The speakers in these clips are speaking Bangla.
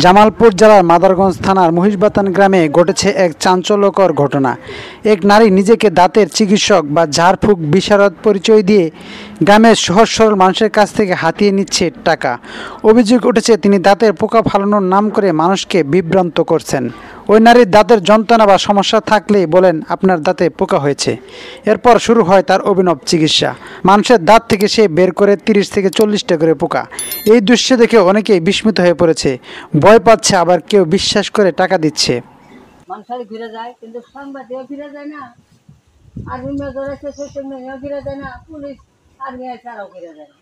জামালপুর জেলার মাদারগঞ্জ থানার মহিষবাতান গ্রামে ঘটেছে এক চাঞ্চল্যকর ঘটনা। এক নারী নিজেকে দাঁতের চিকিৎসক বা ঝাড়ফুঁক বিশারদ পরিচয় দিয়ে গ্রামের সহজ সরল মানুষের কাছ থেকে হাতিয়ে নিচ্ছে টাকা। অভিযোগ উঠেছে তিনি দাঁতের পোকা ফালানোর নাম করে মানুষকে বিভ্রান্ত করছেন। ওই নারীর দাঁতের যন্ত্রণা বা সমস্যা থাকলেই বলেন আপনার দাঁতে পোকা হয়েছে। এরপর শুরু হয় তার অভিনব চিকিৎসা। মানুষের দাঁত থেকে সে বের করে 30 থেকে 40টা করে পোকা। এই দৃশ্য দেখে অনেকেই বিস্মিত হয়ে পড়েছে, ভয় পাচ্ছে, আবার কেউ বিশ্বাস করে টাকা দিচ্ছে। মানুষের ঘিরে যায় কিন্তু সংবাদেও ঘিরে যায় না, আর্মি মেজর আছে সোশ্যাল মিডিয়াও ঘিরে যায় না, পুলিশ আর্মি আছে আরও ঘিরে যায় না।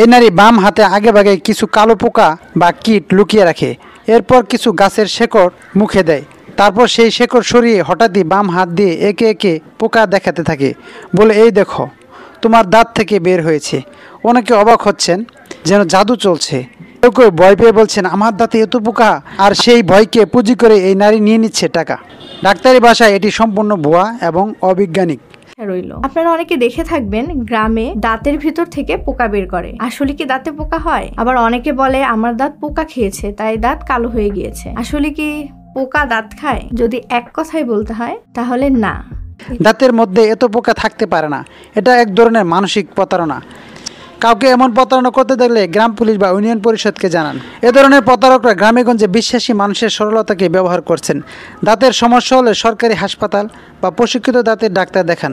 এই নারী বাম হাতে আগে ভাগে কিছু কালো পোকা বা কীট লুকিয়ে রাখে। এরপর কিছু গাছের শেকড় মুখে দেয়। তারপর সেই শেকড় সরিয়ে হঠাৎই বাম হাত দিয়ে একে একে পোকা দেখাতে থাকে, বলে এই দেখো তোমার দাঁত থেকে বের হয়েছে। অনেকে অবাক হচ্ছেন, যেন জাদু চলছে। কেউ কেউ ভয় পেয়ে বলছেন আমার দাঁতে এত পোকা, আর সেই ভয়কে পুঁজি করে এই নারী নিয়ে নিচ্ছে টাকা। ডাক্তারি ভাষায় এটি সম্পূর্ণ ভুয়া এবং অবৈজ্ঞানিক। আপনারা অনেকে দেখে থাকবেন গ্রামে দাঁতের ভিতর থেকে পোকা বের করে। আসলে কি দাঁতে পোকা হয়? আবার অনেকে বলে আমার দাঁত পোকা খেয়েছে তাই দাঁত কালো হয়ে গিয়েছে। আসলে কি পোকা দাঁত খায়? যদি এক কথায় বলতে হয় তাহলে না। দাঁতের মধ্যে এত পোকা থাকতে পারে না। এটা এক ধরনের মানসিক প্রতারণা। কাউকে এমন প্রতারণা করতে দেখলে গ্রাম পুলিশ বা ইউনিয়ন পরিষদকে জানান। এ ধরনের প্রতারকরা গ্রামেগঞ্জে বিশ্বাসী মানুষের সরলতাকে ব্যবহার করছেন। দাঁতের সমস্যা হলে সরকারি হাসপাতাল বা প্রশিক্ষিত দাঁতের ডাক্তার দেখান।